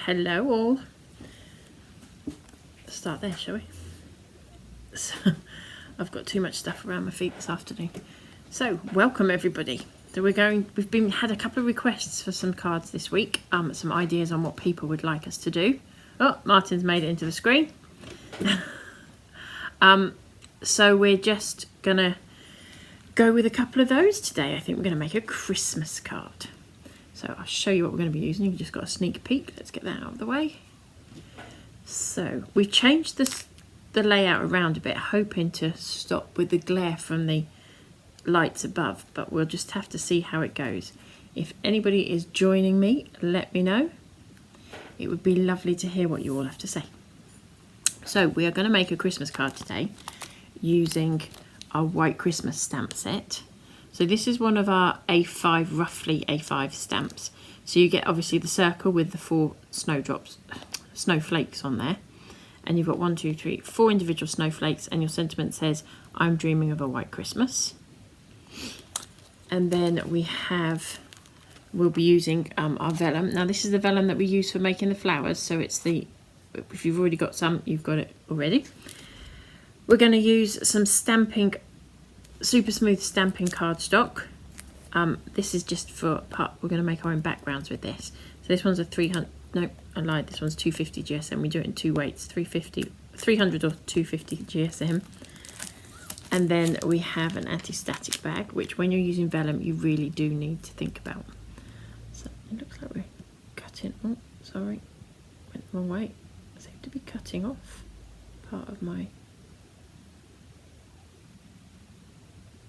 Hello all. Let's start there, shall we? So, I've got too much stuff around my feet this afternoon. So, welcome everybody. So we've had a couple of requests for some cards this week, some ideas on what people would like us to do. Oh, Martin's made it into the screen. So we're just gonna go with a couple of those today. I think we're gonna make a Christmas card. So I'll show you what we're going to be using. You've just got a sneak peek. Let's get that out of the way. So we've changed the layout around a bit, hoping to stop with the glare from the lights above, but we'll just have to see how it goes. If anybody is joining me, let me know. It would be lovely to hear what you all have to say. So we are going to make a Christmas card today using our White Christmas stamp set. So this is one of our A5, roughly A5 stamps. So you get obviously the circle with the 4 snowflakes on there. And you've got 1, 2, 3, 4 individual snowflakes, and your sentiment says, I'm dreaming of a white Christmas. And then we'll be using our vellum. Now this is the vellum that we use for making the flowers. So it's if you've already got some, you've got it already. We're going to use some super smooth stamping cardstock. This is just for we're going to make our own backgrounds with this. So this one's a 300, no, I lied, this one's 250 GSM. We do it in 2 weights, 300 or 250 GSM. And then we have an anti-static bag, which when you're using vellum, you really do need to think about. So it looks like we're cutting, oh, sorry, went the wrong way. I seem to be cutting off part of my,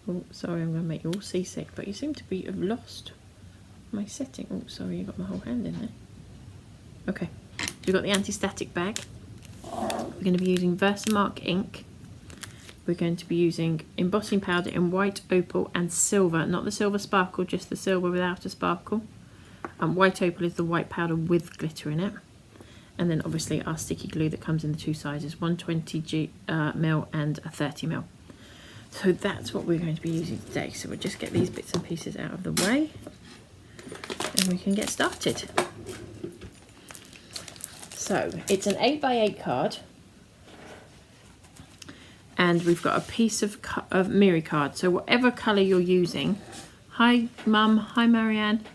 oh, sorry, I'm going to make you all seasick, but you seem to have lost my setting. Oh, sorry, you got my whole hand in there. Okay, so we've got the anti-static bag. We're going to be using Versamark ink. We're going to be using embossing powder in white, opal and silver. Not the silver sparkle, just the silver without a sparkle. White opal is the white powder with glitter in it. And then obviously our sticky glue that comes in the 2 sizes, 120 ml and a 30 ml. So that's what we're going to be using today. So we'll just get these bits and pieces out of the way and we can get started. So it's an 8x8 card and we've got a piece of Miri card. So whatever colour you're using, hi Mum, hi Marianne,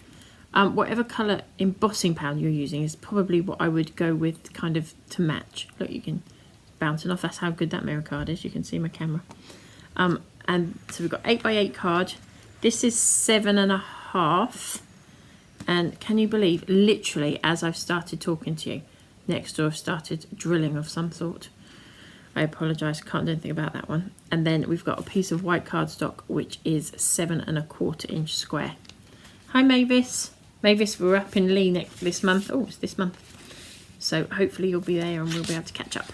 whatever colour embossing powder you're using is probably what I would go with kind of to match. Look, you can bounce it off. That's how good that Miri card is. You can see my camera. And so we've got 8x8 card. This is 7.5. And can you believe, literally, as I've started talking to you, next door I've started drilling of some sort. I apologise, can't do anything about that one. And then we've got a piece of white cardstock, which is 7.25 inch square. Hi Mavis. Mavis, we're up in Lee this month. Oh, it's this month. So hopefully you'll be there and we'll be able to catch up.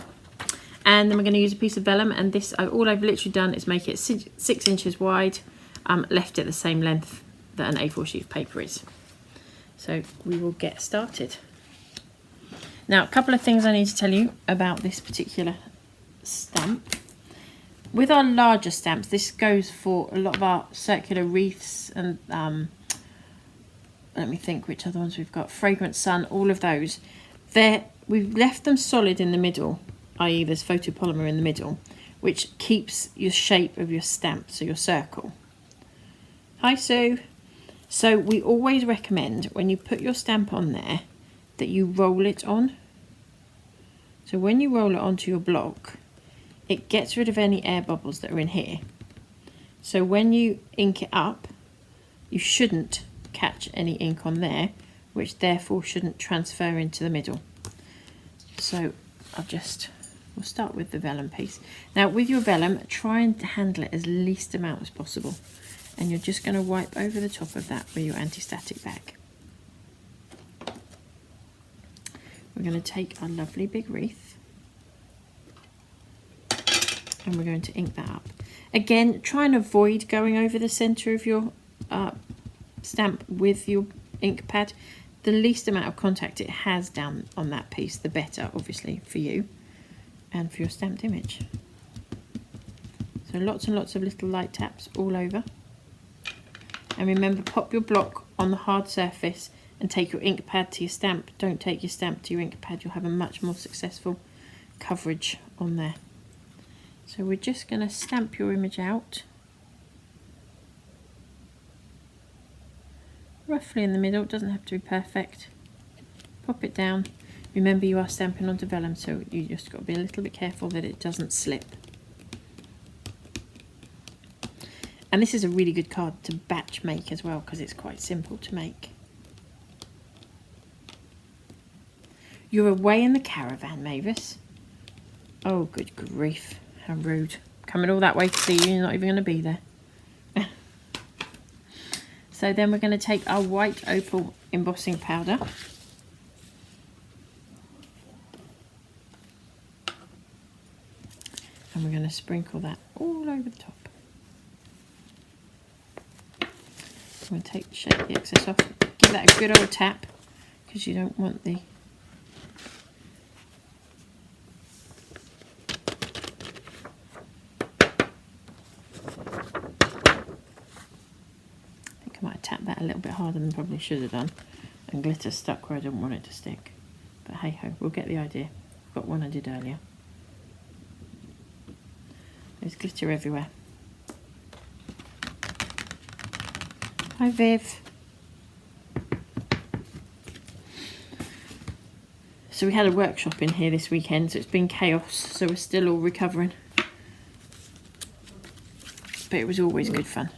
And then we're going to use a piece of vellum, and this, all I've literally done is make it 6 inches wide, left it the same length that an A4 sheet of paper is. So we will get started. Now, a couple of things I need to tell you about this particular stamp. With our larger stamps, this goes for a lot of our circular wreaths and, let me think which other ones we've got, Fragrant Sun, all of those. We've left them solid in the middle, i.e. there's photopolymer in the middle, which keeps your shape of your stamp, so your circle. Hi Sue. So we always recommend when you put your stamp on there that you roll it on. So when you roll it onto your block, it gets rid of any air bubbles that are in here. So when you ink it up, you shouldn't catch any ink on there, which therefore shouldn't transfer into the middle. So we'll start with the vellum piece. Now with your vellum, try and handle it as least amount as possible. And you're just going to wipe over the top of that with your anti-static bag. We're going to take our lovely big wreath and we're going to ink that up. Again, try and avoid going over the centre of your stamp with your ink pad. The least amount of contact it has down on that piece, the better, obviously, for you and for your stamped image. So lots and lots of little light taps all over. And remember, pop your block on the hard surface and take your ink pad to your stamp. Don't take your stamp to your ink pad. You'll have a much more successful coverage on there. So we're just going to stamp your image out. Roughly in the middle, it doesn't have to be perfect. Pop it down. Remember, you are stamping onto vellum, so you just got to be a little bit careful that it doesn't slip. And this is a really good card to batch make as well, because it's quite simple to make. You're away in the caravan, Mavis. Oh, good grief. How rude. Coming all that way to see you, you're not even going to be there. So then we're going to take our white opal embossing powder. And we're going to sprinkle that all over the top. I'm going to shake the excess off. Give that a good old tap, because you don't want the... I might have tapped that a little bit harder than probably should have done, and glitter stuck where I didn't want it to stick. But hey ho, we'll get the idea. I've got one I did earlier. There's glitter everywhere. Hi Viv. So we had a workshop in here this weekend, so it's been chaos, so we're still all recovering. But it was always good fun.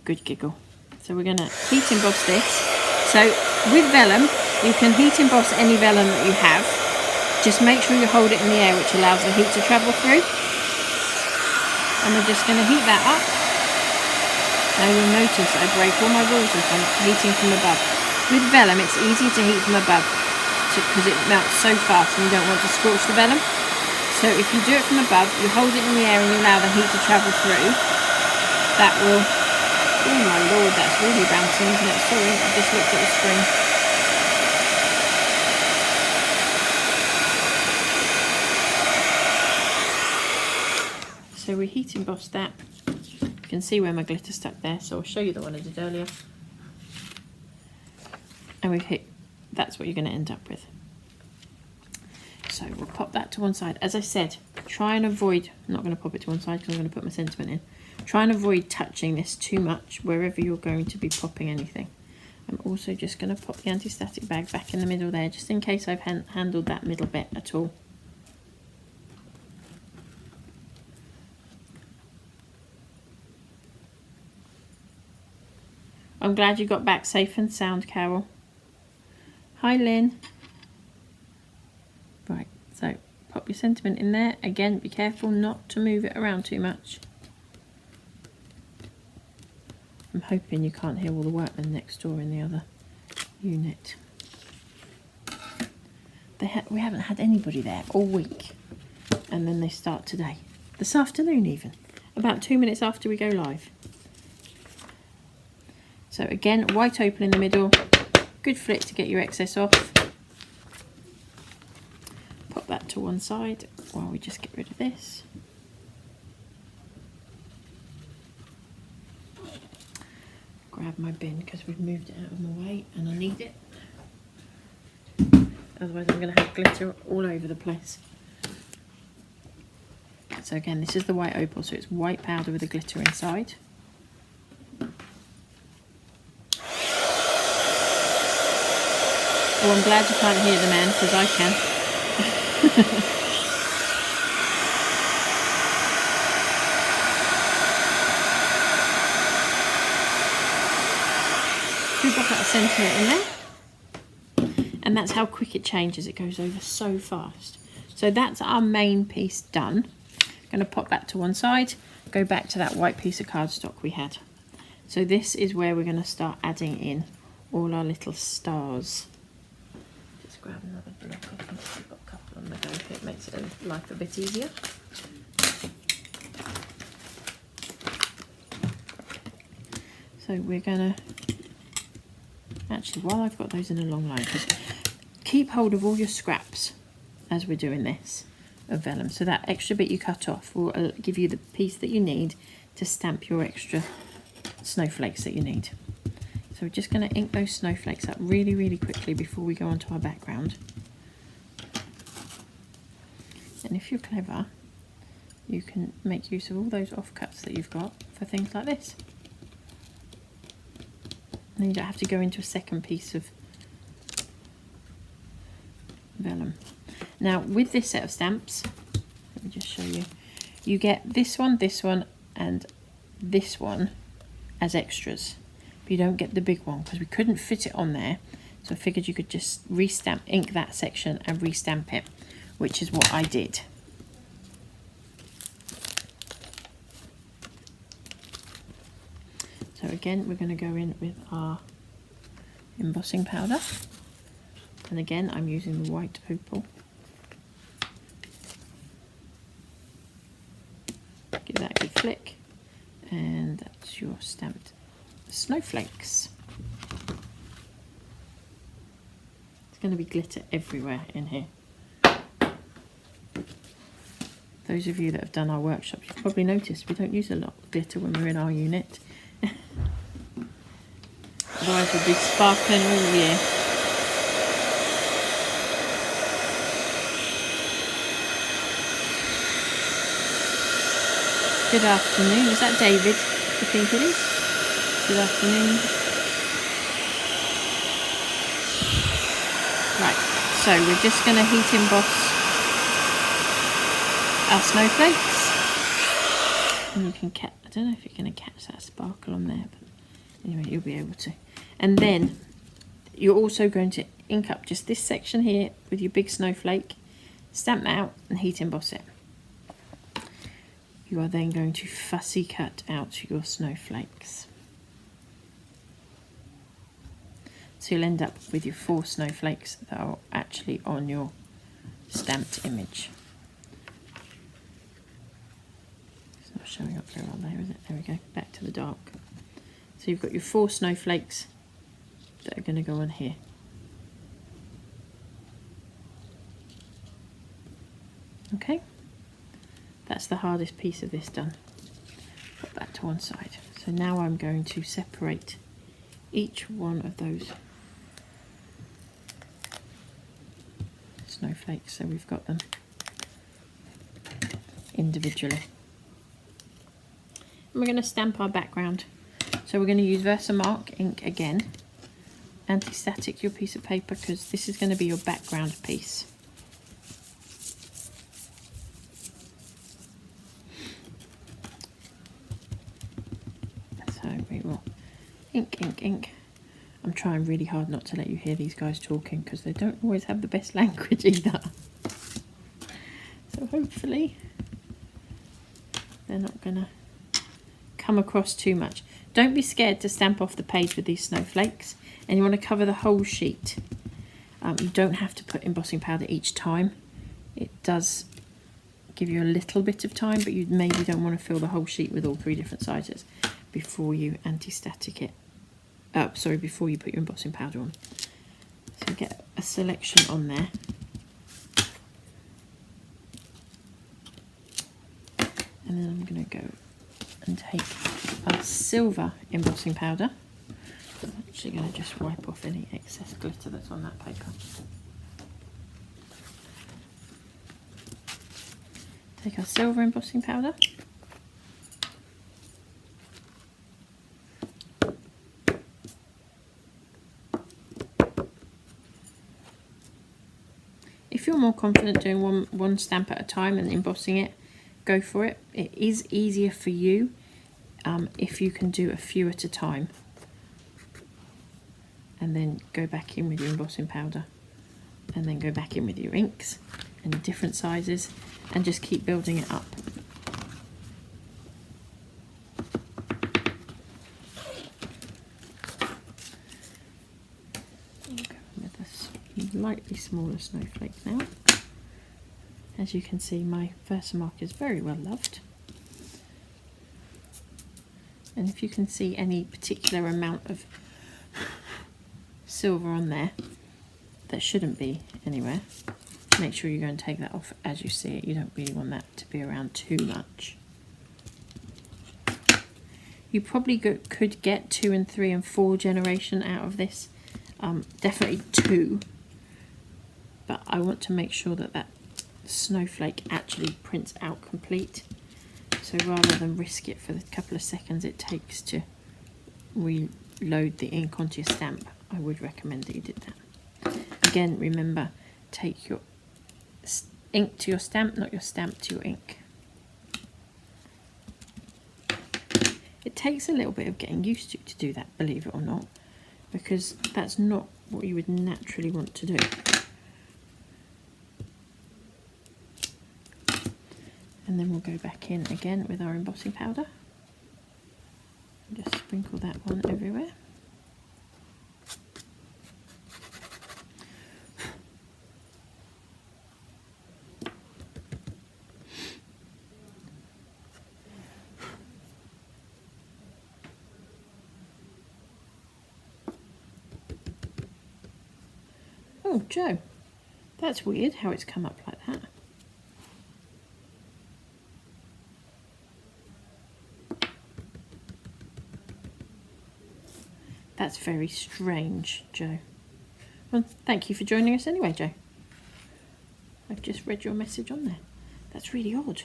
Good giggle. So we're going to heat emboss this. So with vellum, you can heat emboss any vellum that you have. Just make sure you hold it in the air, which allows the heat to travel through. And we're just going to heat that up. Now you'll notice I break all my rules if I'm heating from above. With vellum, it's easy to heat from above because it melts so fast and you don't want to scorch the vellum. So if you do it from above, you hold it in the air and you allow the heat to travel through. That will... Oh my lord, that's really bouncing, isn't it? Sorry, I just looked at the screen. So we heat emboss that. You can see where my glitter stuck there, so I'll show you the one I did earlier. And we've hit, that's what you're going to end up with. So we'll pop that to one side. As I said, try and avoid, I'm not going to pop it to one side because I'm going to put my sentiment in. Try and avoid touching this too much wherever you're going to be popping anything. I'm also just going to pop the anti-static bag back in the middle there, just in case I've handled that middle bit at all. I'm glad you got back safe and sound, Carol. Hi, Lynn. Right, so pop your sentiment in there. Again, be careful not to move it around too much. I'm hoping you can't hear all the workmen next door in the other unit. We haven't had anybody there all week. And then they start today. This afternoon even. About 2 minutes after we go live. So again, white opal in the middle. Good flick to get your excess off. Pop that to one side while we just get rid of this. Grab my bin because we've moved it out of my way and I need it. Otherwise I'm going to have glitter all over the place. So again, this is the white opal, so it's white powder with the glitter inside. Oh, I'm glad you can't hear the man, because I can. We've got that sentiment in there. And that's how quick it changes. It goes over so fast. So that's our main piece done. I'm going to pop that to one side. Go back to that white piece of cardstock we had. So this is where we're going to start adding in all our little stars. Just grab another block. I think we've got a couple on the go. It makes life a bit easier. So we're going to... Actually, while I've got those in a long line, just keep hold of all your scraps as we're doing this of vellum. So that extra bit you cut off will give you the piece that you need to stamp your extra snowflakes that you need. So we're just going to ink those snowflakes up really, really quickly before we go on to our background. And if you're clever, you can make use of all those offcuts that you've got for things like this. And then you don't have to go into a second piece of vellum. Now with this set of stamps, let me just show you, you get this one, and this one as extras. But you don't get the big one because we couldn't fit it on there. So I figured you could just restamp, ink that section and restamp it, which is what I did. So again, we're going to go in with our embossing powder. And again, I'm using the white opal. Give that a good flick. And that's your stamped snowflakes. It's going to be glitter everywhere in here. Those of you that have done our workshops, you've probably noticed we don't use a lot of glitter when we're in our unit. Otherwise we'll be sparkling all year. Good afternoon. Is that David? I think it is. Good afternoon. Right, so we're just going to heat emboss our snowflakes. And you can catch, I don't know if you're going to catch that sparkle on there, but anyway, you'll be able to. And then you're also going to ink up just this section here with your big snowflake, stamp that out and heat emboss it. You are then going to fussy cut out your snowflakes. So you'll end up with your 4 snowflakes that are actually on your stamped image. It's not showing up very well there, is it? There we go, back to the dark. So you've got your 4 snowflakes that are going to go on here. Okay, that's the hardest piece of this done. Put that to one side. So now I'm going to separate each one of those snowflakes so we've got them individually. And we're going to stamp our background. So we're going to use Versamark ink again. Anti-static your piece of paper because this is going to be your background piece. So we will ink. I'm trying really hard not to let you hear these guys talking because they don't always have the best language either. So hopefully they're not going to come across too much. Don't be scared to stamp off the page with these snowflakes, and you want to cover the whole sheet. You don't have to put embossing powder each time. It does give you a little bit of time, but you maybe don't want to fill the whole sheet with all 3 different sizes before you anti-static it. Sorry, before you put your embossing powder on. So get a selection on there. And then I'm going to go and take a silver embossing powder. I'm actually going to just wipe off any excess glitter that's on that paper. Take our silver embossing powder. If you're more confident doing one stamp at a time and embossing it, go for it. It is easier for you if you can do a few at a time. And then go back in with your embossing powder. And then go back in with your inks in different sizes and just keep building it up. Slightly smaller snowflake now. As you can see, my Versamark is very well loved. And if you can see any particular amount of silver on there that shouldn't be anywhere, make sure you go and take that off as you see it. You don't really want that to be around too much. You probably could get 2 and 3 and 4 generation out of this. Definitely 2. But I want to make sure that that snowflake actually prints out complete. So rather than risk it for the couple of seconds it takes to reload the ink onto your stamp, I would recommend that you did that. Again, remember, take your ink to your stamp, not your stamp to your ink. It takes a little bit of getting used to do that, believe it or not, because that's not what you would naturally want to do. And then we'll go back in again with our embossing powder. Just sprinkle that one everywhere. Oh, Joe, that's weird how it's come up like that. That's very strange, Joe. Well, thank you for joining us anyway, Joe. I've just read your message on there. That's really odd.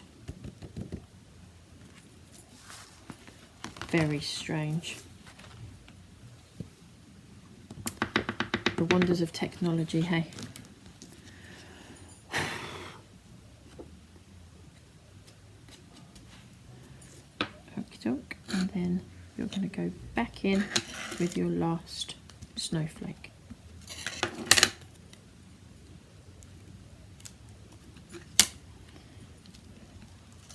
Very strange. The wonders of technology, hey? Okie doke. And then you're going to go back in with your last snowflake.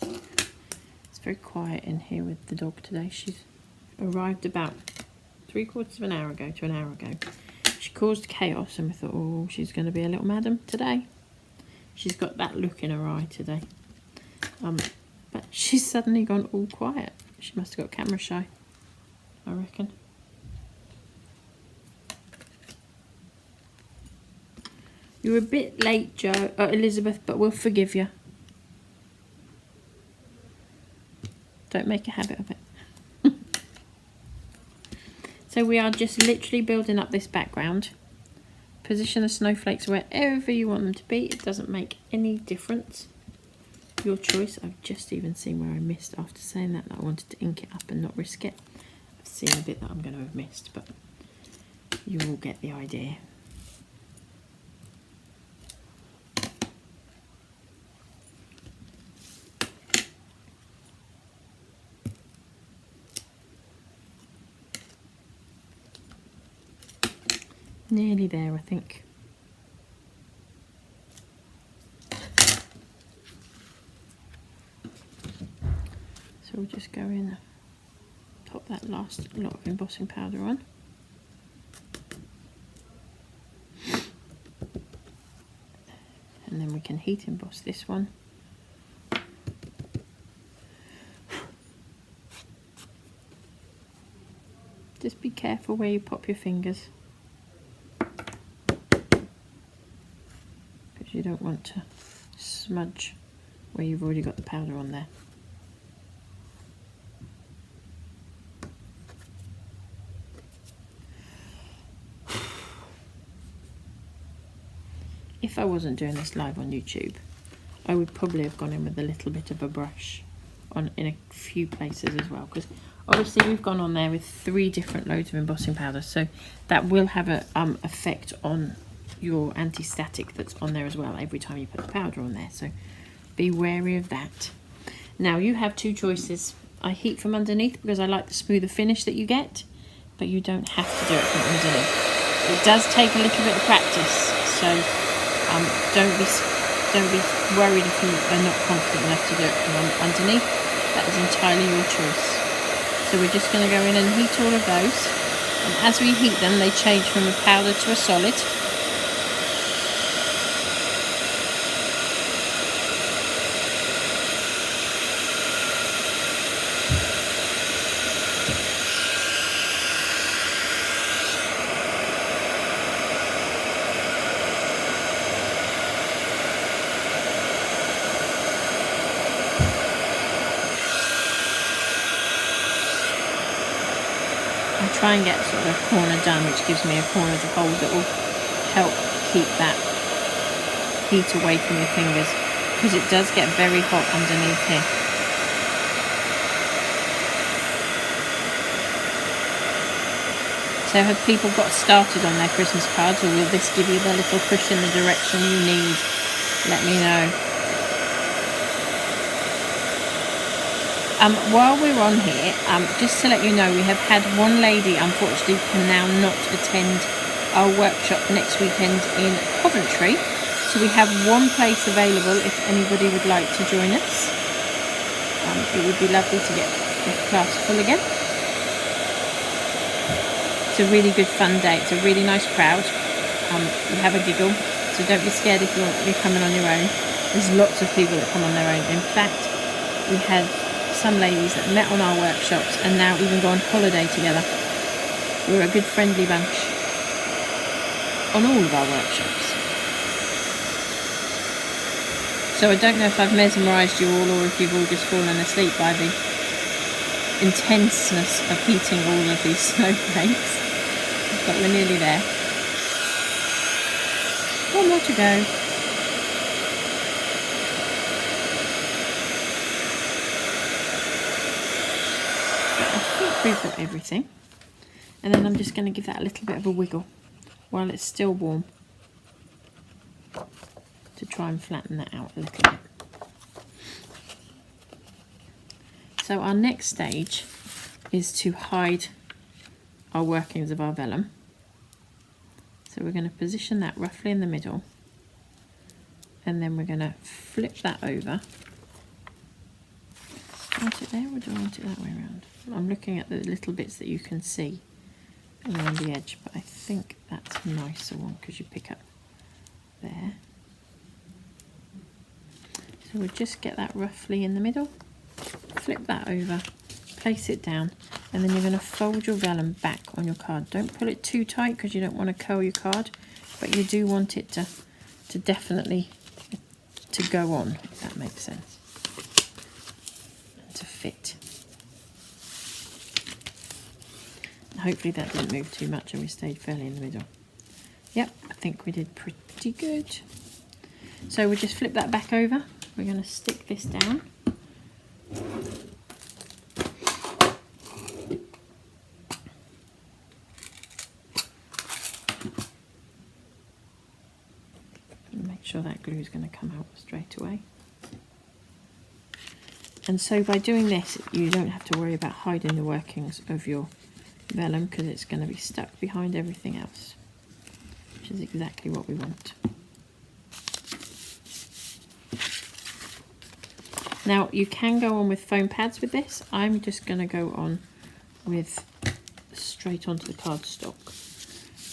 It's very quiet in here with the dog today. She's arrived about 3/4 of an hour ago to an hour ago. She caused chaos and we thought, oh, she's going to be a little madam today. She's got that look in her eye today. But she's suddenly gone all quiet. She must have got camera shy, I reckon. You're a bit late, Joe, Elizabeth, but we'll forgive you. Don't make a habit of it. So we are just literally building up this background. Position the snowflakes wherever you want them to be. It doesn't make any difference. Your choice. I've just even seen where I missed after saying that I wanted to ink it up and not risk it. I've seen a bit that I'm going to have missed, but you will get the idea. Nearly there, I think. So we'll just go in, pop that last lot of embossing powder on. And then we can heat emboss this one. Just be careful where you pop your fingers, because you don't want to smudge where you've already got the powder on there. If I wasn't doing this live on YouTube, I would probably have gone in with a little bit of a brush in a few places as well, because obviously we've gone on there with 3 different loads of embossing powder, so that will have a effect on your anti-static that's on there as well every time you put the powder on there, so be wary of that. Now you have 2 choices. I heat from underneath because I like the smoother finish that you get, but you don't have to do it from underneath. It does take a little bit of practice, so don't be worried if you are not confident enough to do it from underneath. That is entirely your choice. So we're just going to go in and heat all of those, and as we heat them they change from a powder to a solid. try and get sort of a corner done, which gives me a corner to hold that will help keep that heat away from your fingers, because it does get very hot underneath here. So have people got started on their Christmas cards, or will this give you the little push in the direction you need? Let me know. While we're on here, just to let you know, we have had one lady, unfortunately, can now not attend our workshop next weekend in Coventry. So we have one place available if anybody would like to join us. It would be lovely to get the class full again. It's a really good fun day. It's a really nice crowd. We have a giggle, so don't be scared if you're coming on your own. There's lots of people that come on their own. In fact, we had some ladies that met on our workshops and now even go on holiday together. We're a good friendly bunch on all of our workshops. So I don't know if I've mesmerised you all, or if you've all just fallen asleep by the intenseness of heating all of these snowflakes, but we're nearly there. One more to go. We've got everything, and then I'm just going to give that a little bit of a wiggle while it's still warm to try and flatten that out a little bit. So our next stage is to hide our workings of our vellum. So we're going to position that roughly in the middle, and then we're going to flip that over. Do I want it there, or do I want it that way around? I'm looking at the little bits that you can see around the edge, but I think that's a nicer one because you pick up there. So we'll just get that roughly in the middle, flip that over, place it down, and then you're going to fold your vellum back on your card. Don't pull it too tight because you don't want to curl your card, but you do want it to definitely to go on, if that makes sense, and to fit. Hopefully that didn't move too much and we stayed fairly in the middle. Yep, I think we did pretty good. So we'll just flip that back over. We're going to stick this down. And make sure that glue is going to come out straight away. And so by doing this, you don't have to worry about hiding the workings of your vellum, because it's going to be stuck behind everything else, which is exactly what we want. Now you can go on with foam pads with this. I'm just going to go on with straight onto the cardstock,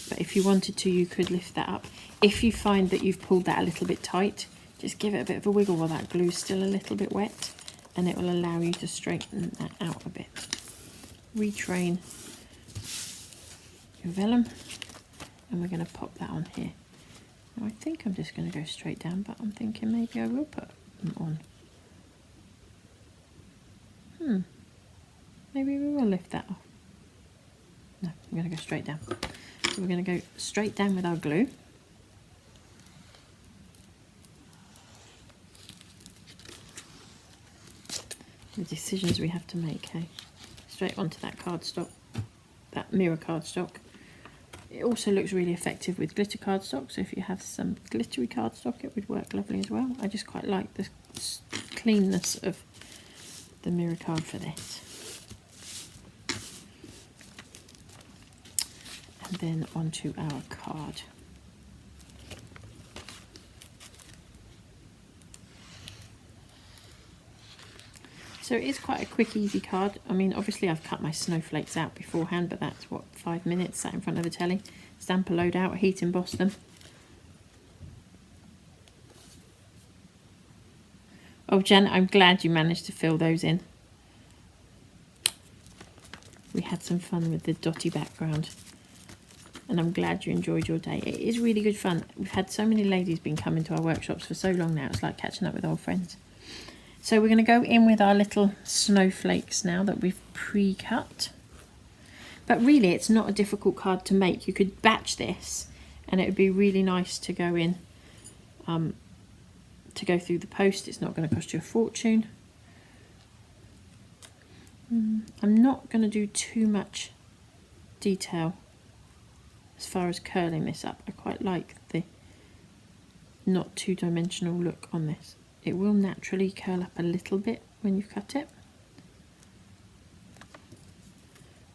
but if you wanted to, you could lift that up. If you find that you've pulled that a little bit tight, just give it a bit of a wiggle while that glue's still a little bit wet, and it will allow you to straighten that out a bit. Retrain your vellum, and we're going to pop that on here. Now I think I'm just going to go straight down, but I'm thinking maybe I will put them on. Maybe we will lift that off. No, I'm going to go straight down. So we're going to go straight down with our glue. The decisions we have to make, hey? Straight onto that cardstock, that mirror cardstock. It also looks really effective with glitter cardstock, so if you have some glittery cardstock, it would work lovely as well. I just quite like the cleanness of the mirror card for this. And then onto our card. So it is quite a quick, easy card. I mean, obviously I've cut my snowflakes out beforehand, but that's what, 5 minutes, sat in front of the telly, stamp a load out, heat emboss them. Oh, Jen, I'm glad you managed to fill those in. We had some fun with the dotty background, and I'm glad you enjoyed your day. It is really good fun. We've had so many ladies been coming to our workshops for so long now, it's like catching up with old friends. So we're going to go in with our little snowflakes now that we've pre-cut. But really, it's not a difficult card to make. You could batch this, and it would be really nice to go in, to go through the post. It's not going to cost you a fortune. I'm not going to do too much detail as far as curling this up. I quite like the not two-dimensional look on this. It will naturally curl up a little bit when you cut it,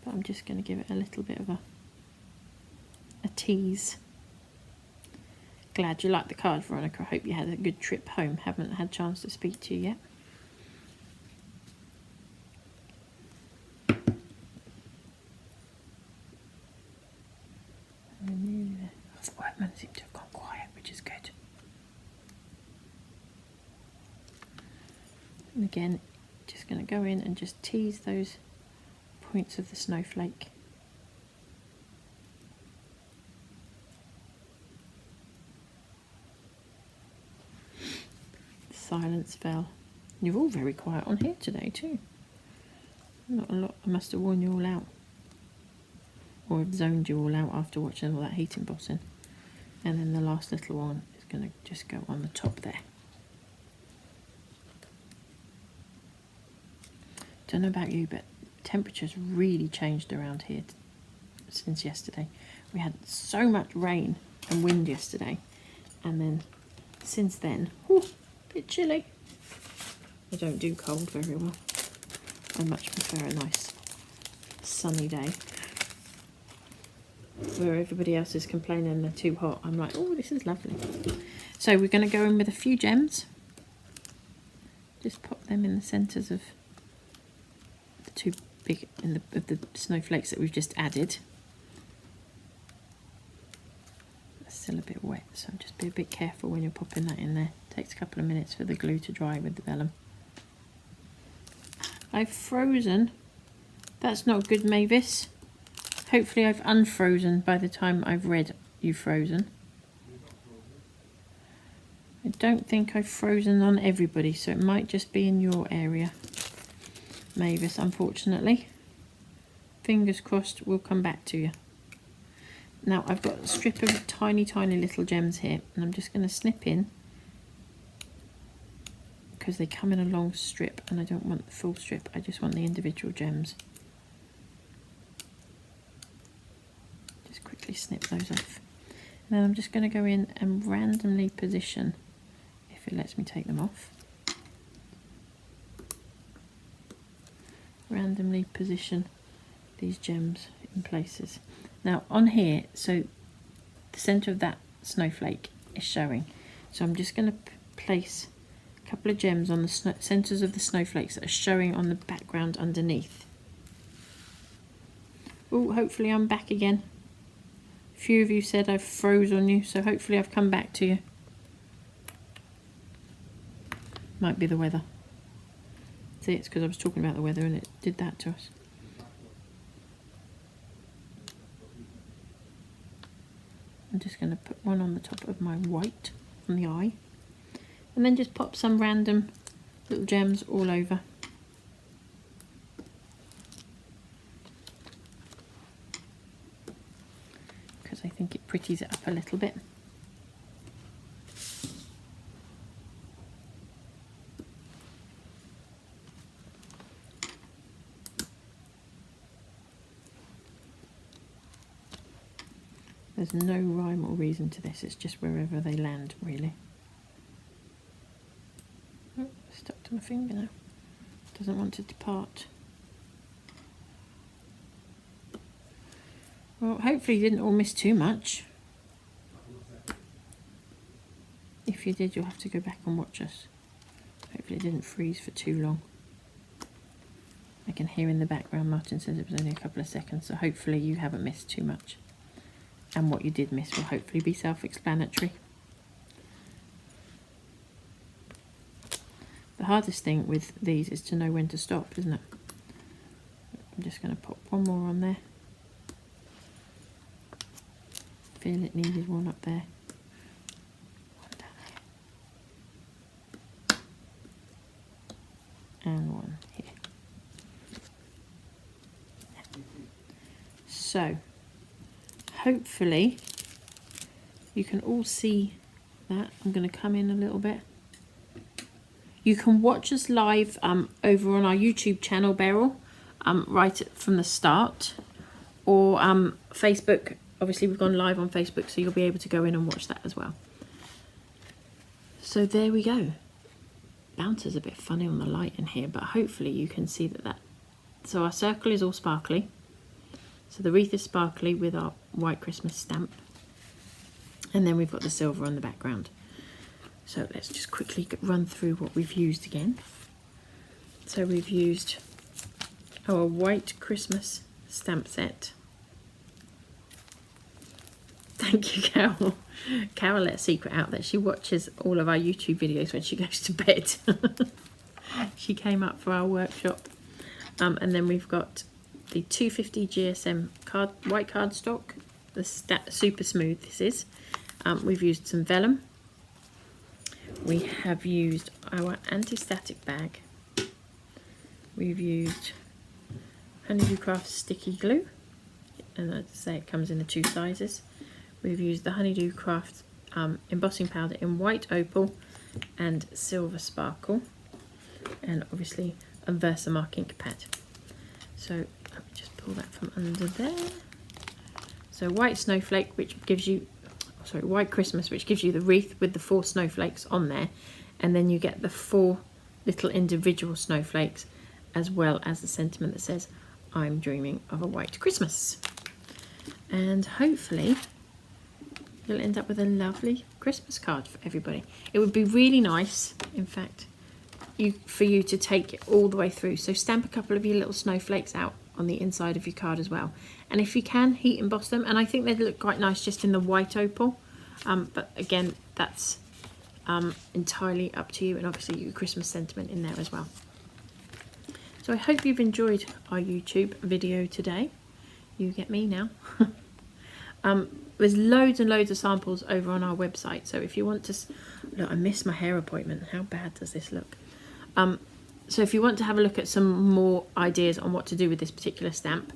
but I'm just going to give it a little bit of a tease. Glad you liked the card, Veronica. I hope you had a good trip home. Haven't had a chance to speak to you yet. The workman seems to have gone quiet, which is good. And again, just going to go in and just tease those points of the snowflake. Silence fell. You're all very quiet on here today too. Not a lot. I must have worn you all out, or have zoned you all out after watching all that heat embossing. And then the last little one is going to just go on the top there. Don't know about you, but temperatures really changed around here since yesterday. We had so much rain and wind yesterday, and then since then, whew, a bit chilly. I don't do cold very well. I much prefer a nice sunny day. Where everybody else is complaining they're too hot, I'm like, oh, this is lovely. So we're going to go in with a few gems. Just pop them in the centres of the two big of the snowflakes that we've just added. It's still a bit wet, so just be a bit careful when you're popping that in there. It takes a couple of minutes for the glue to dry with the vellum. I've frozen. That's not good, Mavis. Hopefully I've unfrozen by the time I've read you frozen. I don't think I've frozen on everybody, so it might just be in your area, Mavis, unfortunately. Fingers crossed, we'll come back to you. Now I've got a strip of tiny, tiny little gems here, and I'm just going to snip in, because they come in a long strip and I don't want the full strip, I just want the individual gems. Quickly snip those off, and then I'm just going to go in and randomly position, if it lets me take them off, randomly position these gems in places. Now on here, so the centre of that snowflake is showing, so I'm just going to place a couple of gems on the centres of the snowflakes that are showing on the background underneath. Oh, hopefully I'm back again. A few of you said I've froze on you, so hopefully I've come back to you. Might be the weather. See, it's because I was talking about the weather and it did that to us. I'm just going to put one on the top of my white on the eye, and then just pop some random little gems all over. I think it pretties it up a little bit. There's no rhyme or reason to this, it's just wherever they land, really. Oh, stuck to my finger now. Doesn't want to depart. Well, hopefully you didn't all miss too much. If you did, you'll have to go back and watch us. Hopefully it didn't freeze for too long. I can hear in the background Martin says it was only a couple of seconds, so hopefully you haven't missed too much. And what you did miss will hopefully be self-explanatory. The hardest thing with these is to know when to stop, isn't it? I'm just going to pop one more on there. Feel it needed one up there. One down here. And one here. So hopefully you can all see that. I'm going to come in a little bit. You can watch us live over on our YouTube channel, Beryl, right from the start, or Facebook. Obviously we've gone live on Facebook, so you'll be able to go in and watch that as well. So there we go. Bouncer's a bit funny on the light in here, but hopefully you can see that. So our circle is all sparkly. So the wreath is sparkly with our white Christmas stamp. And then we've got the silver on the background. So let's just quickly run through what we've used again. So we've used our white Christmas stamp set. Thank you, Carol. Carol let a secret out that she watches all of our YouTube videos when she goes to bed. She came up for our workshop. And then we've got the 250 GSM white cardstock, the super smooth this is. We've used some vellum. We have used our anti-static bag. We've used Honeydew Craft sticky glue, and as I say, it comes in the 2 sizes. We've used the Honeydew Craft embossing powder in white opal and silver sparkle, and obviously a Versamark ink pad. So let me just pull that from under there. So white snowflake, which gives you, sorry, white Christmas, which gives you the wreath with the 4 snowflakes on there, and then you get the 4 little individual snowflakes, as well as the sentiment that says, I'm dreaming of a white Christmas. And hopefully you'll end up with a lovely Christmas card for everybody. It would be really nice, in fact, for you to take it all the way through. So stamp a couple of your little snowflakes out on the inside of your card as well. And if you can, heat emboss them. And I think they'd look quite nice just in the white opal. But again, that's entirely up to you, and obviously your Christmas sentiment in there as well. So I hope you've enjoyed our YouTube video today. You get me now. There's loads and loads of samples over on our website, so if you want to look, I missed my hair appointment. How bad does this look? So if you want to have a look at some more ideas on what to do with this particular stamp,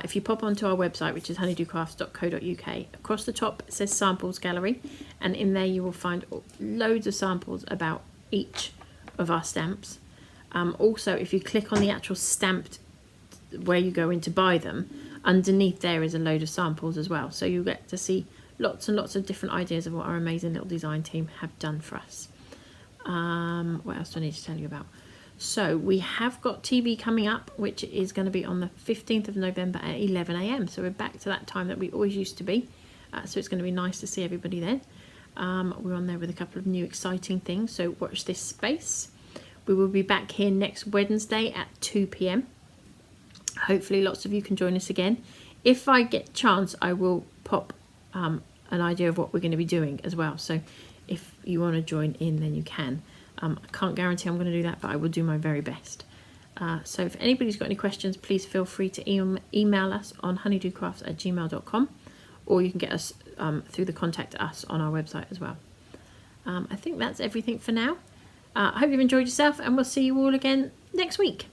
if you pop onto our website, which is honeydewcrafts.co.uk, across the top it says samples gallery, and in there you will find loads of samples about each of our stamps. Also, if you click on the actual stamped where you go in to buy them, underneath there is a load of samples as well, so you get to see lots and lots of different ideas of what our amazing little design team have done for us. What else do I need to tell you about? So we have got TV coming up, which is going to be on the 15th of November at 11 AM, so we're back to that time that we always used to be, so it's going to be nice to see everybody then. We're on there with a couple of new exciting things, so watch this space. We will be back here next Wednesday at 2 PM. Hopefully lots of you can join us again. If I get a chance, I will pop an idea of what we're going to be doing as well. So if you want to join in, then you can. I can't guarantee I'm going to do that, but I will do my very best. So if anybody's got any questions, please feel free to email us on honeydewcrafts@gmail.com, or you can get us through the contact us on our website as well. I think that's everything for now. I hope you've enjoyed yourself, and we'll see you all again next week.